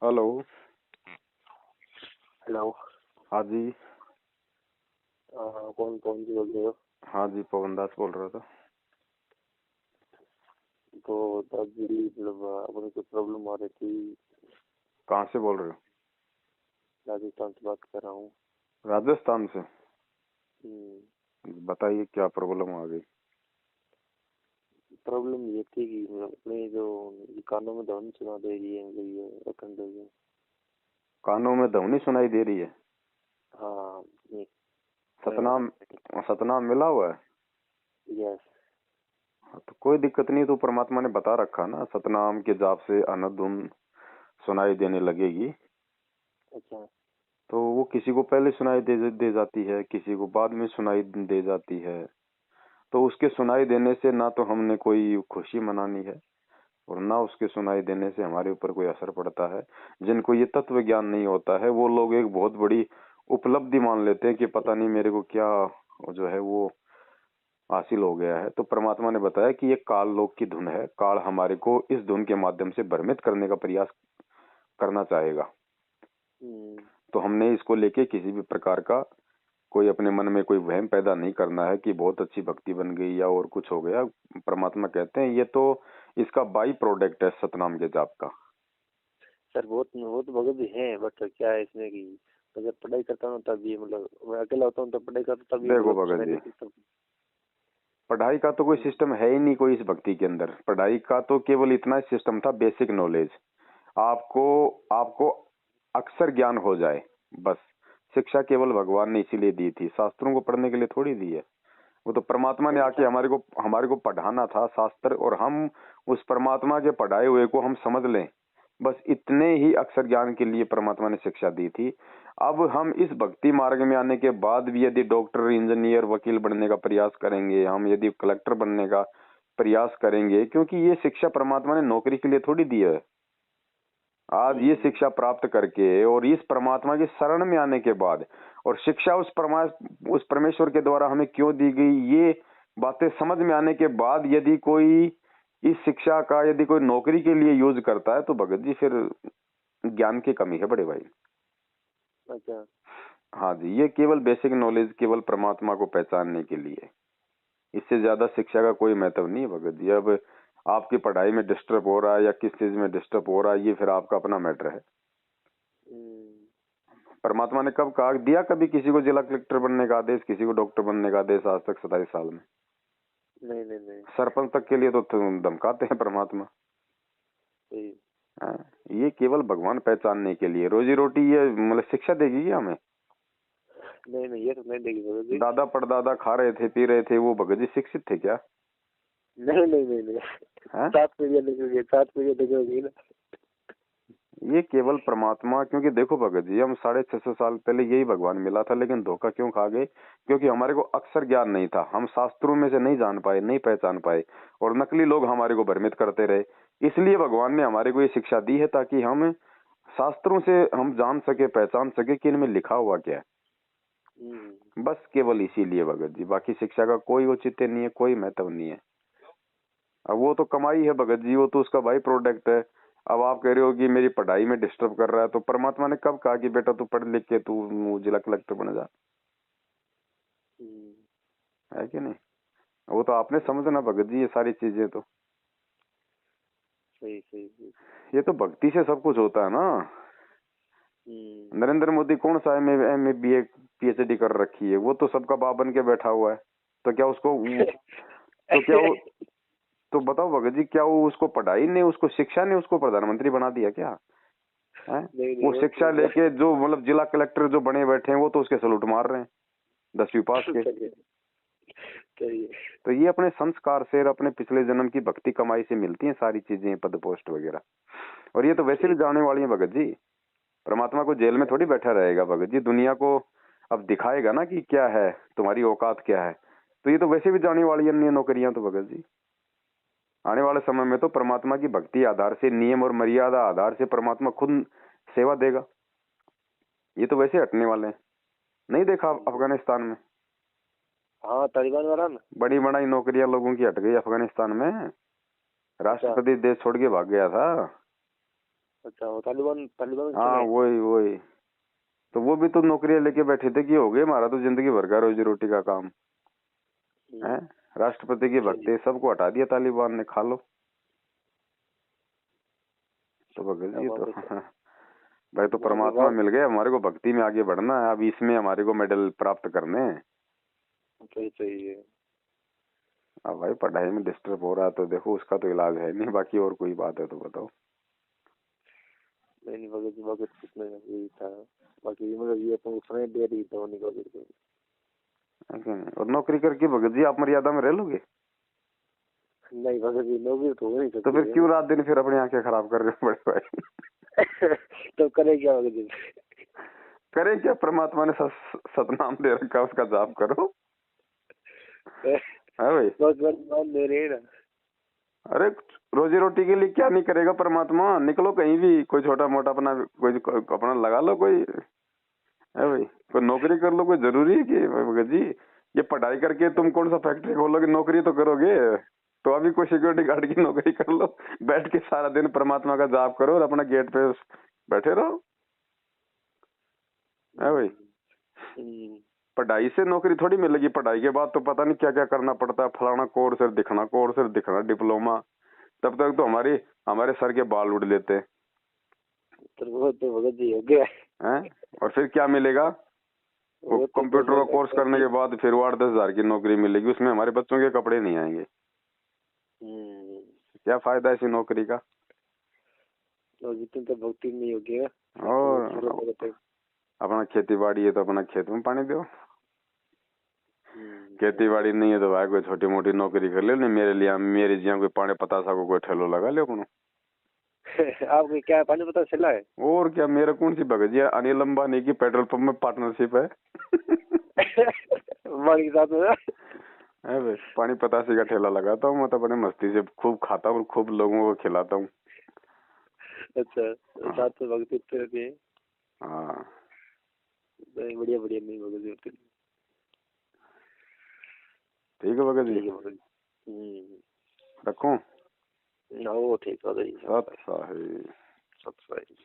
Hello. Hello. हाँ जी। कौन कौन जी बोल रहे हो? हाँ जी, पवन दास बोल रहा था। तो दादी मतलब अपनी कोई प्रॉब्लम आ रही थी। कहाँ से बोल रहे हो? राजस्थान से बात कर रहा हूँ। राजस्थान से। हम्म, बताइए क्या प्रॉब्लम आ गई? प्रॉब्लम ये थी कि मतलब अपने जो ये कानों में ध्वनि सुना दे रही है, मतलब ये अखंड ये। कानों में ध्वनि सुनाई दे रही है? हाँ, ये सतनाम। सतनाम मिला हुआ है? यस। हाँ, तो कोई दिक्कत नहीं। तो परमात्मा ने बता रखा ना, सतनाम के जाप से अनंत धुन सुनाई देने लगेगी। अच्छा। तो वो किसी को पहले सुनाई दे जाती है, किसी को बाद में सुनाई दे जाती है। तो उसके सुनाई देने से ना तो हमने कोई खुशी मनानी है, और ना उसके सुनाई देने से हमारे ऊपर कोई असर पड़ता है। जिनको ये तत्व ज्ञान नहीं होता है, वो लोग एक बहुत बड़ी उपलब्धि मान लेते हैं कि पता नहीं मेरे को क्या जो है वो हासिल हो गया है। तो परमात्मा ने बताया कि ये काल लोक की धुन है। काल हमारे को इस धुन के माध्यम से भ्रमित करने का प्रयास करना चाहेगा। हम्म, तो हमने इसको लेके किसी भी प्रकार का कोई अपने मन में कोई वहम पैदा नहीं करना है कि बहुत अच्छी भक्ति बन गई या और कुछ हो गया। परमात्मा कहते हैं ये तो इसका बाई प्रोडक्ट है सतनाम के जाप का। सर बहुत भगत भी है, बट क्या है इसमें कि मैं जब पढ़ाई करता हूँ तब ये मतलब मैं अकेला होता हूँ तब पढ़ाई करता हूँ तब ये देखो मतलब भगत सुनाई जी, देती सब। पढ़ाई का तो कोई सिस्टम है ही नहीं कोई इस भक्ति के अंदर। पढ़ाई का तो केवल इतना सिस्टम था, बेसिक नॉलेज। आपको आपको अक्षर ज्ञान हो जाए बस। शिक्षा केवल भगवान ने इसीलिए दी थी, शास्त्रों को पढ़ने के लिए थोड़ी दी है। वो तो परमात्मा ने आके अच्छा। हमारे को पढ़ाना था शास्त्र, और हम उस परमात्मा के पढ़ाए हुए को हम समझ लें, बस इतने ही अक्षर ज्ञान के लिए परमात्मा ने शिक्षा दी थी। अब हम इस भक्ति मार्ग में आने के बाद भी यदि डॉक्टर, इंजीनियर, वकील बनने का प्रयास करेंगे, हम यदि कलेक्टर बनने का प्रयास करेंगे, क्योंकि ये शिक्षा परमात्मा ने नौकरी के लिए थोड़ी दी है। आज ये शिक्षा प्राप्त करके और इस परमात्मा की शरण में आने के बाद, और शिक्षा उस परमेश्वर के द्वारा हमें क्यों दी गई, ये बातें समझ में आने के बाद यदि कोई इस शिक्षा का यदि कोई नौकरी के लिए यूज करता है, तो भगत जी फिर ज्ञान की कमी है बड़े भाई। अच्छा। हाँ जी, ये केवल बेसिक नॉलेज, केवल परमात्मा को पहचानने के लिए। इससे ज्यादा शिक्षा का कोई महत्व नहीं है भगत जी। अब आपकी पढ़ाई में डिस्टर्ब हो रहा है या किस चीज में डिस्टर्ब हो रहा है, ये फिर आपका अपना मैटर है। हम्म, परमात्मा ने कब कहा दिया कभी किसी को जिला कलेक्टर बनने का आदेश, किसी को डॉक्टर बनने का आदेश आज तक 27 साल में? नहीं नहीं नहीं। सरपंच तक के लिए तो धमकाते हैं परमात्मा। सही। हाँ, ये केवल भगवान पहचानने के लिए। रोजी रोटी ये मतलब शिक्षा देगी क्या हमें? नहीं नहीं, ये तो नहीं देगी भगत जी। दादा परदादा खा रहे थे, पी रहे थे, वो भगत जी शिक्षित थे क्या? नहीं नहीं नहीं नहीं। है? 7 पीढ़ियाँ निकल 7 पीढ़ियाँ निकल ना। ये केवल परमात्मा, क्योंकि देखो भगत जी, हम 650 साल पहले यही भगवान मिला था, लेकिन धोखा क्यों खा गए? क्योंकि हमारे को अक्षर ज्ञान नहीं था, हम शास्त्रों में से नहीं जान पाए, नहीं पहचान पाए, और नकली लोग हमारे को भ्रमित करते रहे। इसलिए भगवान ने हमारे को ये शिक्षा दी है, ताकि हम शास्त्रों से हम जान सके, पहचान सके कि इनमें लिखा हुआ क्या है। हम्म, बस केवल इसीलिए भगत जी, बाकी शिक्षा का कोई औचित्य नहीं है, कोई महत्व नहीं है। अब वो तो कमाई है भगत जी, वो तो उसका बाई प्रोडक्ट है। अब आप कह रहे हो कि मेरी पढ़ाई में डिस्टर्ब कर रहा है, तो परमात्मा ने कब कहा कि बेटा तू पढ़ लिख के तू जिला कलेक्टर बन जा? हम्म, है कि नहीं? वो तो आपने समझना भगत जी, ये सारी चीजें तो, सही सही सही। ये तो भक्ति से सब कुछ होता है ना। हम्म। नरेंद्र मोदी कौन सा M A B A PhD कर रखी है, वो तो सबका बाप बन के बैठा हुआ है। तो क्या उसको तो क्या वो, तो बताओ भगत जी, क्या वो उसको पढ़ाई ने, उसको शिक्षा ने उसको प्रधानमंत्री बना दिया क्या? है? नहीं नहीं, वो वो शिक्षा तो लेके जो मतलब जिला कलेक्टर जो बने बैठे हैं, वो तो उसके सलूट मार रहे हैं 10वीं पास के। सही है सही है। तो ये अपने संस्कार से और अपने पिछले जन्म की भक्ति कमाई से मिलती हैं सारी चीजें, पद पोस्ट वगैरह। और ये तो वैसे भी ठीक। जाने वाली है भगत जी। परमात्मा को जेल में थोड़ी बैठा रहेगा भगत जी, दुनिया को अब दिखाएगा ना कि क्या है, तुम्हारी औकात क्या है। तो ये तो वैसे भी जाने वाली है अन्य नौकरियां तो भगत जी। आने वाले समय में तो परमात्मा की भक्ति आधार से, नियम और मर्यादा आधार से परमात्मा खुद सेवा देगा। ये तो वैसे हटने वाले हैं। नहीं देखा अफगानिस्तान में? हाँ, तालिबान वाला ना। बड़ी बड़ी नौकरियां लोगों की हट गई अफगानिस्तान में। अच्छा। राष्ट्रपति देश छोड़ के भाग गया था। अच्छा वो तालिबान तालिबान के हाँ समय? वही वही। तो वो भी तो नौकरियां लेके बैठे थे कि हो गए हमारा तो जिंदगी भर का रोजी रोटी का काम है। राष्ट्रपति की सही। भक्ति सबको हटा दिया तालिबान ने, खा लो। तो भगत क्या जी बात तो है सर। भाई तो वहाँ पे परमात्मा बात मिल गए, हमारे को भक्ति में आगे बढ़ना है, अब इसमें हमारे को मेडल प्राप्त करने हैं। सही सही है। अब भाई पढ़ाई में डिस्टर्ब हो रहा है तो देखो उसका तो इलाज है नहीं, बाकी और कोई बात है तो बताओ। नहीं भगत जी भगत कुछ नहीं यही था। बाकी मतलब ये अपन समय दे रही था उन्हीं को बिल्कुल। है कि नहीं? और नौकरी करके भगत जी आप मर्यादा में रह लोगे? नहीं भगत जी नौकरी तो हो नहीं तो सकती फिर है क्यों ना। रात दिन फिर अपनी आंखें खराब कर रहे हो बड़े भाई? तो करे क्या भगत जी। करें क्या, परमात्मा ने सतनाम दे रखा, उसका जाप करो। है भाई? बहुत मान दे रहे हैं ना। अरे रोजी रोटी के लिए क्या नहीं करेगा परमात्मा, निकलो कहीं भी, कोई छोटा मोटा अपना कोई अपना लगा लो कोई, है भाई, कोई नौकरी कर लो, कोई जरूरी है कि भगत जी ये पढ़ाई करके तुम कौन सा फैक्ट्री खोलोगे, नौकरी तो करोगे। तो अभी कोई सिक्योरिटी गार्ड की नौकरी कर लो, बैठ के सारा दिन परमात्मा का जाप करो और अपना गेट पे बैठे रहो, है भाई। पढ़ाई से नौकरी थोड़ी मिलेगी, पढ़ाई के बाद तो पता नहीं क्या क्या करना पड़ता है, फलाना कोर्स दिखना डिप्लोमा, तब तक तो हमारे सर के बाल उड़ लेते तो वो तो भगत जी हो गया। हैं। और फिर क्या मिलेगा, वो वो तो कंप्यूटर का कोर्स करने के बाद फिर वो 8-10 हजार की नौकरी मिलेगी, उसमें हमारे बच्चों के कपड़े नहीं आएंगे। क्या फायदा ऐसी नौकरी का। और जितने तो भक्ति नहीं हो गया। और अपना खेती बाड़ी है तो अपना खेत में पानी दो, खेती बाड़ी नहीं है तो भाई कोई छोटी मोटी नौकरी कर ले, नहीं मेरे जिया कोई पानी पतासा को कोई ठेलो लगा ले अपनो। आपको क्या पानी पता चला है? और क्या, मेरा कौन सी भगत जी है, अनिल अंबानी की पेट्रोल पंप में पार्टनरशिप है। माल के साथ में। है भाई, पानी पतासे का ठेला लगाता हूँ मैं तो अपने मस्ती से, खूब खाता हूँ और खूब लोगों को खिलाता हूँ। अच्छा साथ में भक्ति रहती है। हाँ बढ़िया बढ़िया नहीं भगत जी होती। ठीक है भगत जी, ठीक है भगत जी। रखूं? वो ठीक है भगत जी। सत साहिब। सत साहिब।